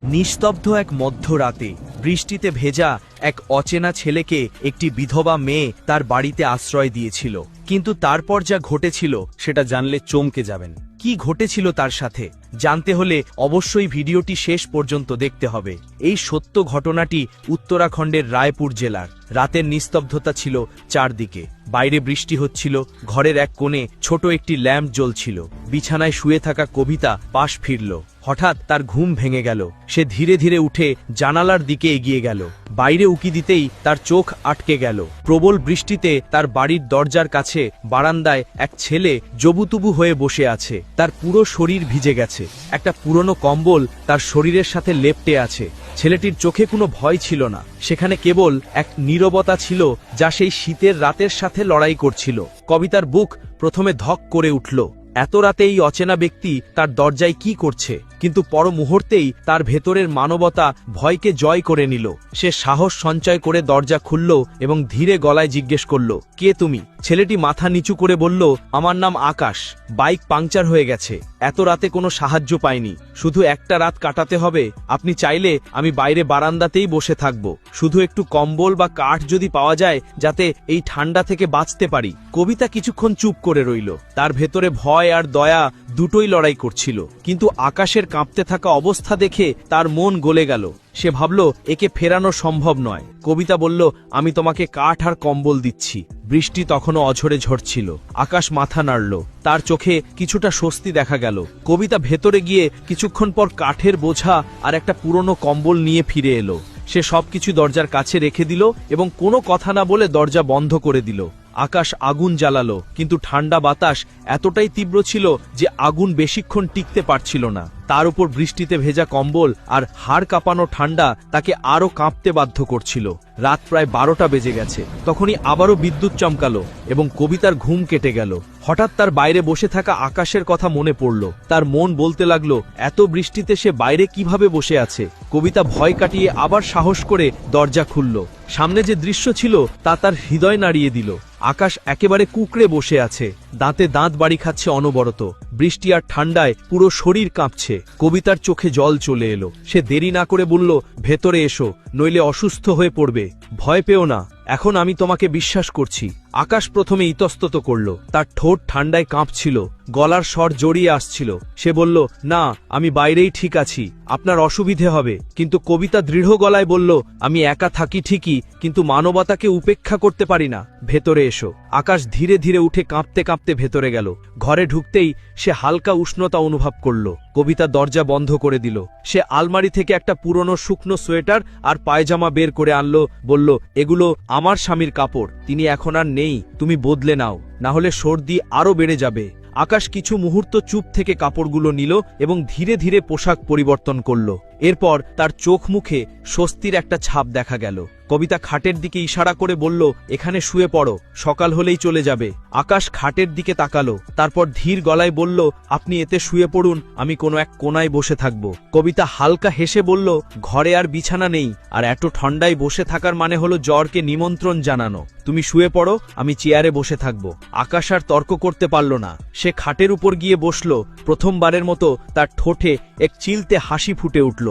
নিস্তব্ধ এক মধ্যরাতে বৃষ্টিতে ভেজা এক অচেনা ছেলেকে একটি বিধবা মেয়ে তার বাড়িতে আশ্রয় দিয়েছিল। কিন্তু তারপর যা ঘটেছিল সেটা জানলে চমকে যাবেন। কি ঘটেছিল তার সাথে জানতে হলে অবশ্যই ভিডিওটি শেষ পর্যন্ত দেখতে হবে। এই সত্য ঘটনাটি উত্তরাখণ্ডের রায়পুর জেলার। রাতের নিস্তব্ধতা ছিল চারদিকে। বাইরে বৃষ্টি হচ্ছিল, ঘরের এক কোণে ছোট একটি ল্যাম্প জ্বলছিল। বিছানায় শুয়ে থাকা কবিতা পাশ ফিরল। হঠাৎ তার ঘুম ভেঙে গেল। সে ধীরে ধীরে উঠে জানালার দিকে এগিয়ে গেল। বাইরে উকি দিতেই তার চোখ আটকে গেল। প্রবল বৃষ্টিতে তার বাড়ির দরজার কাছে বারান্দায় এক ছেলে জবুতুবু হয়ে বসে আছে। তার পুরো শরীর ভিজে গেছে। একটা পুরনো কম্বল তার শরীরের সাথে লেপ্টে আছে। ছেলেটির চোখে কোনো ভয় ছিল না, সেখানে কেবল এক নীরবতা ছিল যা সেই শীতের রাতের সাথে লড়াই করছিল। কবিতার বুক প্রথমে ধক করে উঠল। এত রাতে এই অচেনা ব্যক্তি তার দরজায় কি করছে? কিন্তু পর মুহূর্তেই তার ভেতরের মানবতা ভয়কে জয় করে নিল। সে সাহস সঞ্চয় করে দরজা খুলল এবং ধীরে গলায় জিজ্ঞেস করল, কে তুমি? ছেলেটি মাথা নিচু করে বলল, আমার নাম আকাশ। বাইক পাংচার হয়ে গেছে। এত রাতে কোনো সাহায্য পাইনি, শুধু একটা রাত কাটাতে হবে। আপনি চাইলে আমি বাইরে বারান্দাতেই বসে থাকব। শুধু একটু কম্বল বা কাঠ যদি পাওয়া যায়, যাতে এই ঠান্ডা থেকে বাঁচতে পারি। কবিতা কিছুক্ষণ চুপ করে রইল। তার ভেতরে ভয় আর দয়া দুটোই লড়াই করছিল। কিন্তু আকাশের কাঁপতে থাকা অবস্থা দেখে তার মন গলে গেল। সে ভাবল, একে ফেরানো সম্ভব নয়। কবিতা বলল, আমি তোমাকে কাঠ আর কম্বল দিচ্ছি। বৃষ্টি তখনও অঝরে ঝরছিল। আকাশ মাথা নাড়ল। তার চোখে কিছুটা স্বস্তি দেখা গেল। কবিতা ভেতরে গিয়ে কিছুক্ষণ পর কাঠের বোঝা আর একটা পুরনো কম্বল নিয়ে ফিরে এলো। সে সবকিছু দরজার কাছে রেখে দিল এবং কোনো কথা না বলে দরজা বন্ধ করে দিল। আকাশ আগুন জ্বালালো, কিন্তু ঠান্ডা বাতাস এতটাই তীব্র ছিল যে আগুন বেশিক্ষণ টিকতে পারছিল না। তার উপর বৃষ্টিতে ভেজা কম্বল আর হাড় কাঁপানো ঠান্ডা তাকে আরো কাঁপতে বাধ্য করছিল। রাত প্রায় 12টা বেজে গেছে। তখনই আবারও বিদ্যুৎ চমকালো এবং কবিতার ঘুম কেটে গেল। হঠাৎ তার বাইরে বসে থাকা আকাশের কথা মনে পড়ল। তার মন বলতে লাগলো, এত বৃষ্টিতে সে বাইরে কিভাবে বসে আছে? কবিতা ভয় কাটিয়ে আবার সাহস করে দরজা খুলল। সামনে যে দৃশ্য ছিল তা তার হৃদয় নাড়িয়ে দিল। আকাশ একেবারে কুঁকড়ে বসে আছে, দাঁতে দাঁত বাড়ি খাচ্ছে অনবরত। বৃষ্টি আর ঠান্ডায় পুরো শরীর কাঁপছে। কবিতার চোখে জল চলে এলো। সে দেরি না করে বলল, ভেতরে এসো, নইলে অসুস্থ হয়ে পড়বে। ভয় পেও না, এখন আমি তোমাকে বিশ্বাস করছি। আকাশ প্রথমে ইতস্তত করল। তার ঠোঁট ঠান্ডায় কাঁপছিল, গলার স্বর জড়িয়ে আসছিল। সে বলল, না, আমি বাইরেই ঠিক আছি, আপনার অসুবিধে হবে। কিন্তু কবিতা দৃঢ় গলায় বলল, আমি একা থাকি ঠিকই, কিন্তু মানবতাকে উপেক্ষা করতে পারি না। ভেতরে এসো। আকাশ ধীরে ধীরে উঠে কাঁপতে কাঁপতে ভেতরে গেল। ঘরে ঢুকতেই সে হালকা উষ্ণতা অনুভব করল। কবিতা দরজা বন্ধ করে দিল। সে আলমারি থেকে একটা পুরনো শুকনো সোয়েটার আর পায়জামা বের করে আনলো। বলল, এগুলো আমার স্বামীর কাপড়, তিনি এখন আর নেই, তুমি বদলে নাও, না হলে সর্দি আরো বেড়ে যাবে। আকাশ কিছু মুহূর্ত চুপ থেকে কাপড়গুলো নিল এবং ধীরে ধীরে পোশাক পরিবর্তন করল। এরপর তার চোখ মুখে স্বস্তির একটা ছাপ দেখা গেল। কবিতা খাটের দিকে ইশারা করে বলল, এখানে শুয়ে পড়ো, সকাল হলেই চলে যাবে। আকাশ খাটের দিকে তাকালো, তারপর ধীর গলায় বলল, আপনি এতে শুয়ে পড়ুন, আমি কোনো এক কোনায় বসে থাকব। কবিতা হালকা হেসে বলল, ঘরে আর বিছানা নেই, আর এত ঠান্ডায় বসে থাকার মানে হলো জ্বরকে নিমন্ত্রণ জানানো। তুমি শুয়ে পড়ো, আমি চেয়ারে বসে থাকব। আকাশ আর তর্ক করতে পারল না। সে খাটের উপর গিয়ে বসল। প্রথমবারের মতো তার ঠোঁটে এক চিলতে হাসি ফুটে উঠল।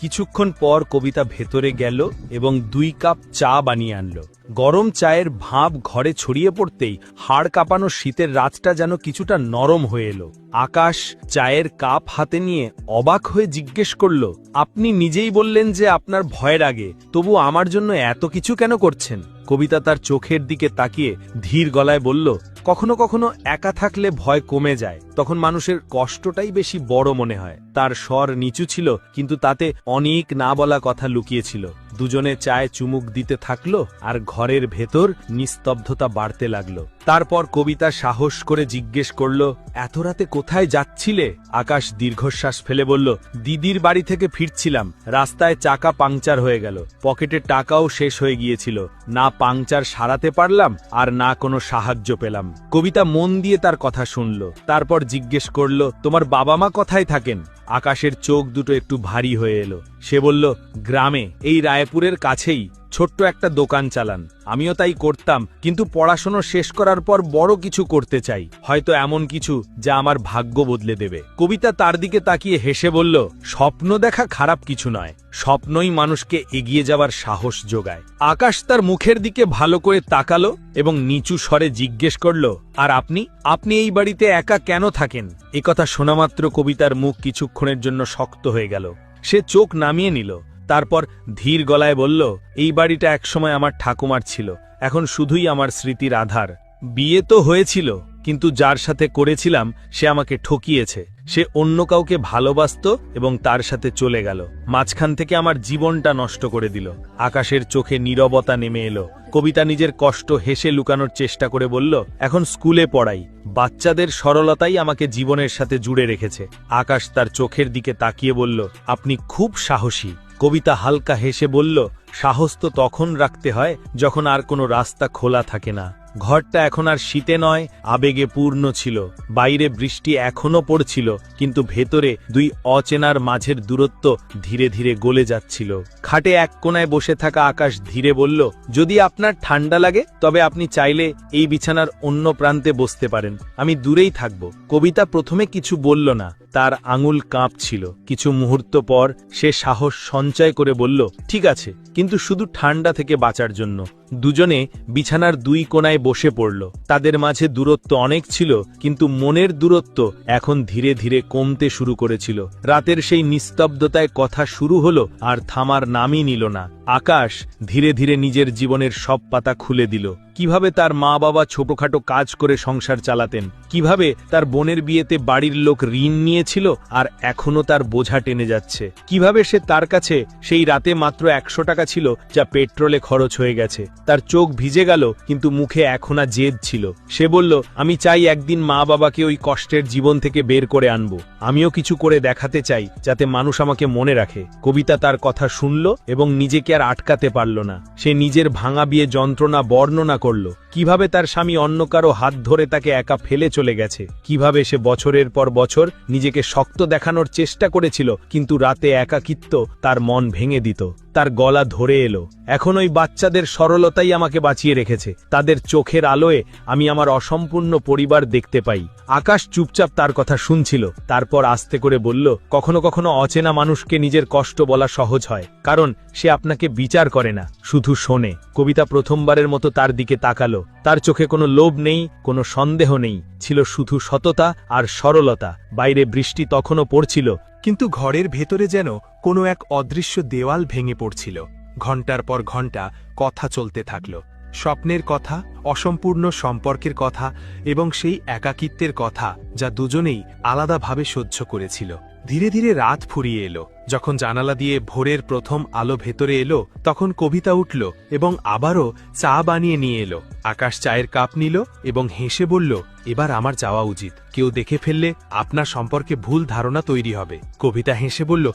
কিছুক্ষণ পর কবিতা ভেতরে গেল এবং 2 কাপ চা বানিয়ে আনলো। গরম চায়ের ভাঁপ ঘরে ছড়িয়ে পড়তেই হাড় কাঁপানো শীতের রাতটা যেন কিছুটা নরম হয়ে এলো। আকাশ চায়ের কাপ হাতে নিয়ে অবাক হয়ে জিজ্ঞেস করল, আপনি নিজেই বললেন যে আপনার ভয় লাগে, তবু আমার জন্য এত কিছু কেন করছেন? কবিতা তার চোখের দিকে তাকিয়ে ধীর গলায় বলল, কখনো কখনো একা থাকলে ভয় কমে যায়, তখন মানুষের কষ্টটাই বেশি বড় মনে হয়। তার স্বর নিচু ছিল, কিন্তু তাতে অনেক না বলা কথা লুকিয়েছিল। দুজনে চায়ে চুমুক দিতে থাকলো আর ঘরের ভেতর নিস্তব্ধতা বাড়তে লাগলো। তারপর কবিতা সাহস করে জিজ্ঞেস করল, এত রাতে কোথায় যাচ্ছিলে? আকাশ দীর্ঘশ্বাস ফেলে বলল, দিদির বাড়ি থেকে ফিরছিলাম, রাস্তায় চাকা পাংচার হয়ে গেল, পকেটে টাকাও শেষ হয়ে গিয়েছিল, না পাংচার সারাতে পারলাম আর না কোনো সাহায্য পেলাম। কবিতা মন দিয়ে তার কথা শুনল। তারপর জিজ্ঞেস করল, তোমার বাবা মা কোথায় থাকেন? আকাশের চোখ দুটো একটু ভারী হয়ে এলো। সে বলল, গ্রামে এই রায়পুরের কাছেই ছোট্ট একটা দোকান চালান। আমিও তাই করতাম, কিন্তু পড়াশোনা শেষ করার পর বড় কিছু করতে চাই, হয়তো এমন কিছু যা আমার ভাগ্য বদলে দেবে। কবিতা তার দিকে তাকিয়ে হেসে বলল, স্বপ্ন দেখা খারাপ কিছু নয়, স্বপ্নই মানুষকে এগিয়ে যাওয়ার সাহস যোগায়। আকাশ তার মুখের দিকে ভালো করে তাকালো এবং নিচু স্বরে জিজ্ঞেস করল, আর আপনি আপনি এই বাড়িতে একা কেন থাকেন? একথা শোনামাত্র কবিতার মুখ কিছুক্ষণের জন্য শক্ত হয়ে গেল। সে চোখ নামিয়ে নিল, তারপর ধীর গলায় বলল, এই বাড়িটা একসময় আমার ঠাকুমার ছিল, এখন শুধুই আমার স্মৃতির আধার। বিয়ে তো হয়েছিল, কিন্তু যার সাথে করেছিলাম সে আমাকে ঠকিয়েছে। সে অন্য কাউকে ভালোবাসত এবং তার সাথে চলে গেল, মাঝখান থেকে আমার জীবনটা নষ্ট করে দিল। আকাশের চোখে নীরবতা নেমে এলো। কবিতা নিজের কষ্ট হেসে লুকানোর চেষ্টা করে বলল, এখন স্কুলে পড়াই, বাচ্চাদের সরলতাই আমাকে জীবনের সাথে জুড়ে রেখেছে। আকাশ তার চোখের দিকে তাকিয়ে বলল, আপনি খুব সাহসী। কবিতা হালকা হেসে বলল, সাহস তো তখন রাখতে হয় যখন আর কোনো রাস্তা খোলা থাকে না। ঘরটা এখন আর শীতে নয়, আবেগে পূর্ণ ছিল। বাইরে বৃষ্টি এখনো পড়ছিল, কিন্তু ভেতরে দুই অচেনার মাঝের দূরত্ব ধীরে ধীরে গলে যাচ্ছিল। খাটে এক কোণায় বসে থাকা আকাশ ধীরে বলল, যদি আপনার ঠান্ডা লাগে তবে আপনি চাইলে এই বিছানার অন্য প্রান্তে বসতে পারেন, আমি দূরেই থাকব। কবিতা প্রথমে কিছু বলল না, তার আঙুল কাঁপছিল। কিছু মুহূর্ত পর সে সাহস সঞ্চয় করে বলল, ঠিক আছে, কিন্তু শুধু ঠান্ডা থেকে বাঁচার জন্য। দুজনে বিছানার দুই কোণায় বসে পড়ল। তাদের মাঝে দূরত্ব অনেক ছিল, কিন্তু মনের দূরত্ব এখন ধীরে ধীরে কমতে শুরু করেছিল। রাতের সেই নিস্তব্ধতায় কথা শুরু হলো, আর থামার নামই নিল না। আকাশ ধীরে ধীরে নিজের জীবনের সব পাতা খুলে দিল। কিভাবে তার মা বাবা ছোটখাটো কাজ করে সংসার চালাতেন, কিভাবে তার বোনের বিয়েতে বাড়ির লোক ঋণ নিয়েছিল আর এখনো তার বোঝা টেনে যাচ্ছে, কিভাবে সে তার কাছে সেই রাতে মাত্র 100 টাকা ছিল যা পেট্রোলে খরচ হয়ে গেছে। তার চোখ ভিজে গেল, কিন্তু মুখে এখনো জেদ ছিল। সে বলল, আমি চাই একদিন মা বাবাকে ওই কষ্টের জীবন থেকে বের করে আনবো। আমিও কিছু করে দেখাতে চাই যাতে মানুষ আমাকে মনে রাখে। কবিতা তার কথা শুনল এবং নিজেকে আর আটকাতে পারল না। সে নিজের ভাঙা বিয়ে যন্ত্রণা বর্ণনা করল, কিভাবে তার স্বামী অন্য কারো হাত ধরে তাকে একা ফেলে চলে গেছে, কিভাবে সে বছরের পর বছর নিজেকে শক্ত দেখানোর চেষ্টা করেছিল, কিন্তু রাতে একাকিত্ব তার মন ভেঙে দিত। তার গলা ধরে এলো, এখন ওই বাচ্চাদের সরলতাই আমাকে বাঁচিয়ে রেখেছে। তাদের চোখের আলোয় আমি আমার অসম্পূর্ণ পরিবার দেখতে পাই। আকাশ চুপচাপ তার কথা শুনছিল, তারপর আস্তে করে বলল, কখনো কখনো অচেনা মানুষকে নিজের কষ্ট বলা সহজ হয়, কারণ সে আপনাকে বিচার করে না, শুধু শোনে। কবিতা প্রথমবারের মতো তার দিকে তাকালো। তার চোখে কোনো লোভ নেই, কোনো সন্দেহ নেই, ছিল শুধু সততা আর সরলতা। বাইরে বৃষ্টি তখনও পড়ছিল, কিন্তু ঘরের ভেতরে যেন কোনো এক অদৃশ্য দেওয়াল ভেঙে পড়ছিল। ঘণ্টার পর ঘণ্টা কথা চলতে থাকল, স্বপ্নের কথা, অসম্পূর্ণ সম্পর্কের কথা এবং সেই একাকিত্বের কথা যা দুজনেই আলাদাভাবে সহ্য করেছিল। ধীরে ধীরে রাত ফুরিয়ে এলো। যখন জানালা দিয়ে ভোরের প্রথম আলো ভেতরে এলো, তখন কবিতা উঠল এবং আবারও চা বানিয়ে নিয়ে এলো। আকাশ চায়ের কাপ নিল এবং হেসে বলল, এবার আমার যাওয়া উচিত, কেউ দেখে ফেললে আপনার সম্পর্কে ভুল ধারণা তৈরি হবে। কবিতা হেসে বলল,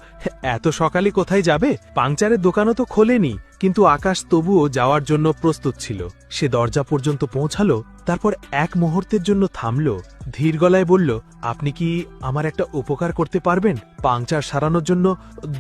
এত সকালে কোথায় যাবে? পাংচারের দোকানও তো খোলেনি। কিন্তু আকাশ তবুও যাওয়ার জন্য প্রস্তুত ছিল। সে দরজা পর্যন্ত পৌঁছালো, তারপর এক মুহূর্তের জন্য থামল, ধীর গলায় বলল, আপনি কি আমার একটা উপকার করতে পারবেন? পাংচার সারানোর জন্য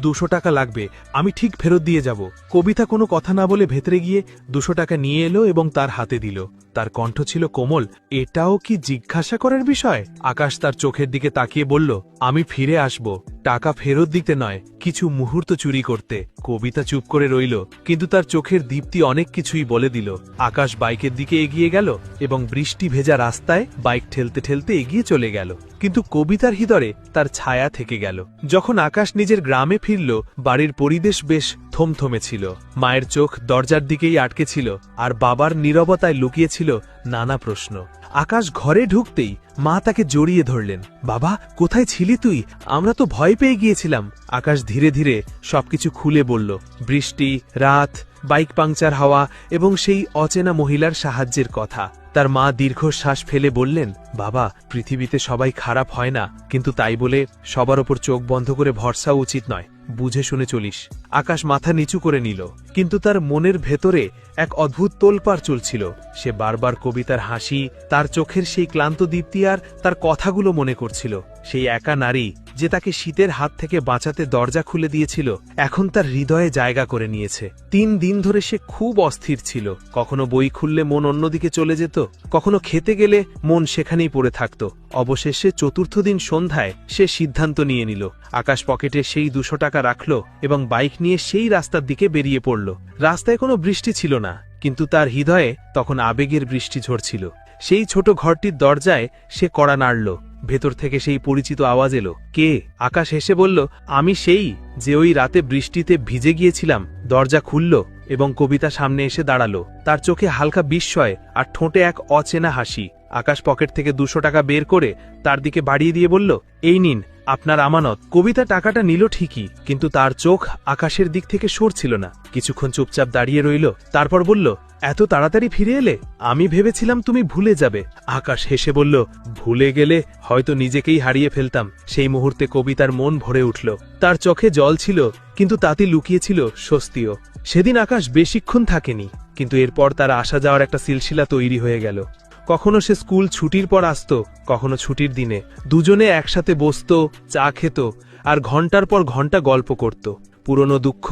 200 টাকা লাগবে, আমি ঠিক ফেরত দিয়ে যাব। কবিতা কোনো কথা না বলে ভেতরে গিয়ে 200 টাকা নিয়ে এলো এবং তার হাতে দিল। তার কণ্ঠ ছিল কোমল, এটাও কি জিজ্ঞাসা করার বিষয়? আকাশ তার চোখের দিকে তাকিয়ে বলল, আমি ফিরে আসব, টাকা ফেরত দিতে নয়, কিছু মুহূর্ত চুরি করতে। কবিতা চুপ করে রইল, কিন্তু তার চোখের দীপ্তি অনেক কিছুই বলে দিল। আকাশ বাইকের দিকে এগিয়ে গেল এবং বৃষ্টি ভেজা রাস্তায় বাইক ঠেলতে ঠেলতে এগিয়ে চলে গেল, কিন্তু কবিতার হৃদয়ে তার ছায়া থেকে গেল। যখন আকাশ নিজের গ্রামে ফিরল, বাড়ির পরিবেশ বেশ থমথমে ছিল। মায়ের চোখ দরজার দিকেই আটকে ছিল, আর বাবার নীরবতায় লুকিয়েছিল নানা প্রশ্ন। আকাশ ঘরে ঢুকতেই মা তাকে জড়িয়ে ধরলেন। বাবা, কোথায় ছিলি তুই? আমরা তো ভয় পেয়ে গিয়েছিলাম। আকাশ ধীরে ধীরে সবকিছু খুলে বলল, বৃষ্টি, রাত, বাইক পাংচার হওয়া এবং সেই অচেনা মহিলার সাহায্যের কথা। তার মা দীর্ঘশ্বাস ফেলে বললেন, বাবা, পৃথিবীতে সবাই খারাপ হয় না, কিন্তু তাই বলে সবার ওপর চোখ বন্ধ করে ভরসা উচিত নয়, বুঝে শুনে চলিস। আকাশ মাথা নিচু করে নিল, কিন্তু তার মনের ভেতরে এক অদ্ভুত তোলপাড় চলছিল। সে বারবার কবিতার হাসি, তার চোখের সেই ক্লান্ত দীপ্তি আর তার কথাগুলো মনে করছিল। সেই একা নারী যে তাকে শীতের হাত থেকে বাঁচাতে দরজা খুলে দিয়েছিল, এখন তার হৃদয়ে জায়গা করে নিয়েছে। 3 দিন ধরে সে খুব অস্থির ছিল। কখনো বই খুললে মন অন্যদিকে চলে যেত, কখনো খেতে গেলে মন সেখানেই পড়ে থাকত। অবশেষে চতুর্থ দিন সন্ধ্যায় সে সিদ্ধান্ত নিয়ে নিল। আকাশ পকেটে সেই 200 টাকা রাখল এবং বাইক নিয়ে সেই রাস্তার দিকে বেরিয়ে পড়ল। রাস্তায় কোনো বৃষ্টি ছিল না, কিন্তু তার হৃদয়ে তখন আবেগের বৃষ্টি ঝরছিল। সেই ছোট ঘরটির দরজায় সে কড়া নাড়ল। ভেতর থেকে সেই পরিচিত আওয়াজ এলো। কে? আকাশ হেসে বলল, আমি সেই যে ওই রাতে বৃষ্টিতে ভিজে গিয়েছিলাম। দরজা খুলল এবং কবিতা সামনে এসে দাঁড়ালো। তার চোখে হালকা বিস্ময় আর ঠোঁটে এক অচেনা হাসি। আকাশ পকেট থেকে 200 টাকা বের করে তার দিকে বাড়িয়ে দিয়ে বলল, এই নিন আপনার আমানত। কবিতা টাকাটা নিল ঠিকই, কিন্তু তার চোখ আকাশের দিক থেকে সরছিল না। কিছুক্ষণ চুপচাপ দাঁড়িয়ে রইল, তারপর বলল, এত তাড়াতাড়ি ফিরে এলে? আমি ভেবেছিলাম তুমি ভুলে যাবে। আকাশ হেসে বলল, ভুলে গেলে হয়তো নিজেকেই হারিয়ে ফেলতাম। সেই মুহূর্তে কবিতার মন ভরে উঠল। তার চোখে জল ছিল, কিন্তু তাতে লুকিয়েছিল স্বস্তিও। সেদিন আকাশ বেশিক্ষণ থাকেনি, কিন্তু এরপর তার আসা যাওয়ার একটা সিলসিলা তৈরি হয়ে গেল। কখনো সে স্কুল ছুটির পর আসত, কখনো ছুটির দিনে। দুজনে একসাথে বসত, চা খেত আর ঘন্টার পর ঘন্টা গল্প করত। পুরনো দুঃখ,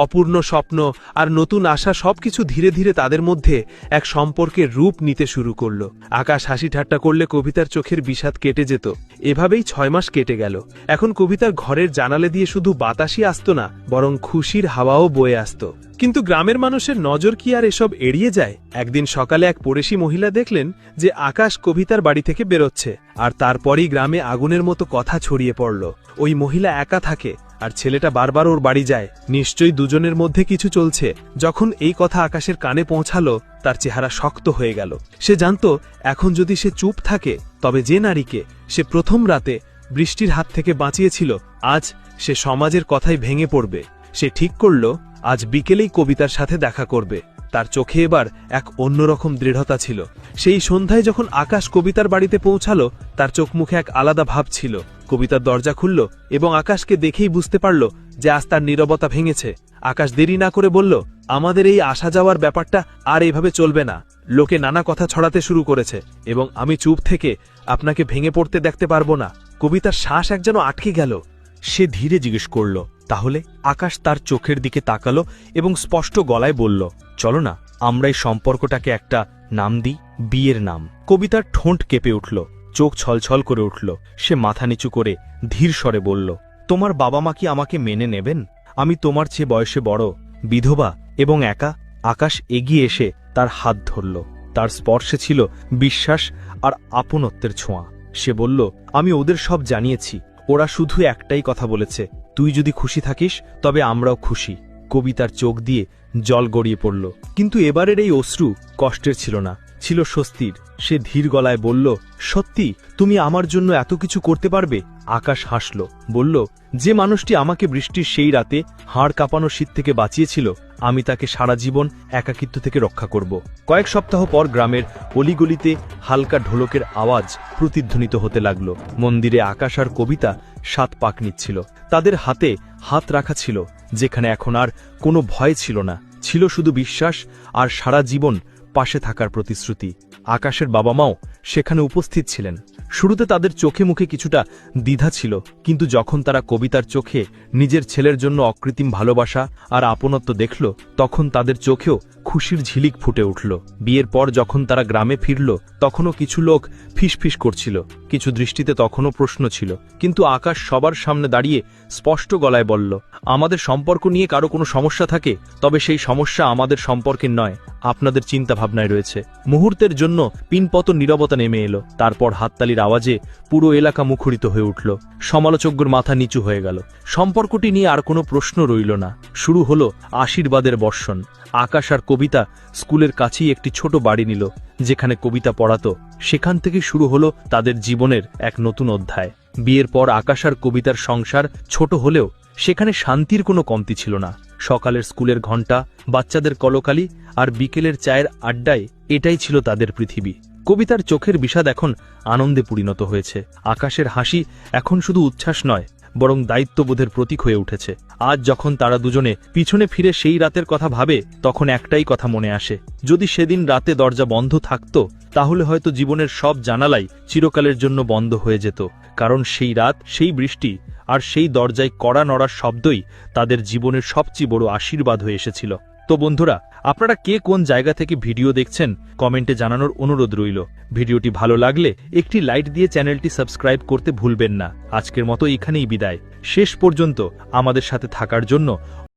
অপূর্ণ স্বপ্ন আর নতুন আশা সবকিছু ধীরে ধীরে তাদের মধ্যে এক সম্পর্কের রূপ নিতে শুরু করল। আকাশ হাসি ঠাট্টা করলে কবিতার চোখের বিষাদ কেটে যেত। এভাবেই 6 মাস কেটে গেল। এখন কবিতার ঘরের জানালে দিয়ে শুধু বাতাসই আসত না, বরং খুশির হাওয়াও বয়ে আসত। কিন্তু গ্রামের মানুষের নজর কি আর এসব এড়িয়ে যায়? একদিন সকালে এক পড়েশি মহিলা দেখলেন যে আকাশ কবিতার বাড়ি থেকে বেরোচ্ছে, আর তারপরই গ্রামে আগুনের মতো কথা ছড়িয়ে পড়ল। ওই মহিলা একা থাকে আর ছেলেটা বারবার ওর বাড়ি যায়। নিশ্চয়ই দুজনের মধ্যে কিছু চলছে। যখন এই কথা আকাশের কানে পৌঁছালো, তার চেহারা শক্ত হয়ে গেল। সে জানত এখন যদি সে চুপ থাকে, তবে যে নারীকে সে প্রথম রাতে বৃষ্টির হাত থেকে বাঁচিয়েছিল, আজ সে সমাজের কথাই ভেঙে পড়বে। সে ঠিক করল আজ বিকেলেই কবিতার সাথে দেখা করবে। তার চোখে এবার এক অন্যরকম দৃঢ়তা ছিল। সেই সন্ধ্যায় যখন আকাশ কবিতার বাড়িতে পৌঁছালো, তার চোখ মুখে এক আলাদা ভাব ছিল। কবিতার দরজা খুলল এবং আকাশকে দেখেই বুঝতে পারল যে আজ তার নীরবতা ভেঙেছে। আকাশ দেরি না করে বলল, আমাদের এই আসা যাওয়ার ব্যাপারটা আর এইভাবে চলবে না। লোকে নানা কথা ছড়াতে শুরু করেছে এবং আমি চুপ থেকে আপনাকে ভেঙে পড়তে দেখতে পারবো না। কবিতার শ্বাস এক যেন আটকে গেল। সে ধীরে জিজ্ঞেস করল, তাহলে? আকাশ তার চোখের দিকে তাকালো এবং স্পষ্ট গলায় বলল, চলো না আমরা এই সম্পর্কটাকে একটা নাম দিই, বিয়ের নাম। কবিতার ঠোঁট কেঁপে উঠল, চোখ ছলছল করে উঠল। সে মাথা নিচু করে ধীর স্বরে বলল, তোমার বাবা মা কি আমাকে মেনে নেবেন? আমি তোমার চেয়ে বয়সে বড়, বিধবা এবং একা। আকাশ এগিয়ে এসে তার হাত ধরল। তার স্পর্শে ছিল বিশ্বাস আর আপনত্বের ছোঁয়া। সে বলল, আমি ওদের সব জানিয়েছি। ওরা শুধু একটাই কথা বলেছে, তুই যদি খুশি থাকিস তবে আমরাও খুশি। কবিতার চোখ দিয়ে জল গড়িয়ে পড়ল, কিন্তু এবারের এই অশ্রু কষ্টের ছিল না, ছিল স্বস্তির। সে ধীর গলায় বলল, সত্যি তুমি আমার জন্য এত কিছু করতে পারবে? আকাশ হাসল, বলল, যে মানুষটি আমাকে বৃষ্টির সেই রাতে হাড় কাঁপানো শীত থেকে বাঁচিয়েছিল, আমি তাকে সারা জীবন একাকিত্ব থেকে রক্ষা করব। কয়েক সপ্তাহ পর গ্রামের অলিগলিতে হালকা ঢোলকের আওয়াজ প্রতিধ্বনিত হতে লাগল। মন্দিরে আকাশ আর কবিতা 7 পাক নিচ্ছিল। তাদের হাতে হাত রাখা ছিল, যেখানে এখন আর কোনো ভয় ছিল না, ছিল শুধু বিশ্বাস আর সারা জীবন পাশে থাকার প্রতিশ্রুতি। আকাশের বাবা মাও সেখানে উপস্থিত ছিলেন। শুরুতে তাদের চোখে মুখে কিছুটা দ্বিধা ছিল, কিন্তু যখন তারা কবিতার চোখে নিজের ছেলের জন্য অকৃত্রিম ভালোবাসা আর আপনত্ব দেখল, তখন তাদের চোখেও খুশির ঝিলিক ফুটে উঠল। বিয়ের পর যখন তারা গ্রামে ফিরল, তখনও কিছু লোক ফিসফিস করছিল, কিছু দৃষ্টিতে তখনও প্রশ্ন ছিল। কিন্তু আকাশ সবার সামনে দাঁড়িয়ে স্পষ্ট গলায় বলল, আমাদের সম্পর্ক নিয়ে কারো কোনো সমস্যা থাকে, তবে সেই সমস্যা আমাদের সম্পর্কের নয়, আপনাদের চিন্তা ভাবনায় রয়েছে। মুহূর্তের জন্য পিনপতন নীরবতা নেমে এলো। তারপর হাততালির আওয়াজে পুরো এলাকা মুখরিত হয়ে উঠল। সমালোচকদের মাথা নিচু হয়ে গেল। সম্পর্কটি নিয়ে আর কোনো প্রশ্ন রইল না। শুরু হলো আশীর্বাদের বর্ষণ। আকাশ আর কবিতা স্কুলের কাছেই একটি ছোট বাড়ি নিল, যেখানে কবিতা পড়াতো। সেখান থেকে শুরু হলো তাদের জীবনের এক নতুন অধ্যায়। বিয়ের পর আকাশ আর কবিতার সংসার ছোট হলেও সেখানে শান্তির কোনো কমতি ছিল না। সকালের স্কুলের ঘণ্টা, বাচ্চাদের কলকালি আর বিকেলের চায়ের আড্ডায় এটাই ছিল তাদের পৃথিবী। কবিতার চোখের বিষাদ এখন আনন্দে পরিণত হয়েছে। আকাশের হাসি এখন শুধু উচ্ছ্বাস নয়, বরং দায়িত্ববোধের প্রতীক হয়ে উঠেছে। আজ যখন তারা দুজনে পিছনে ফিরে সেই রাতের কথা ভাবে, তখন একটাই কথা মনে আসে, যদি সেদিন রাতে দরজা বন্ধ থাকত, তাহলে হয়তো জীবনের সব জানালাই চিরকালের জন্য বন্ধ হয়ে যেত। কারণ সেই রাত, সেই বৃষ্টি আর সেই দরজায় কড়া নড়ার শব্দই তাদের জীবনের সবচেয়ে বড় আশীর্বাদ হয়ে এসেছিল। তো বন্ধুরা, আপনারা কে কোন জায়গা থেকে ভিডিও দেখছেন কমেন্টে জানানোর অনুরোধ রইল। ভিডিওটি ভালো লাগলে একটি লাইক দিয়ে চ্যানেলটি সাবস্ক্রাইব করতে ভুলবেন না। আজকের মতো এখানেই বিদায়। শেষ পর্যন্ত আমাদের সাথে থাকার জন্য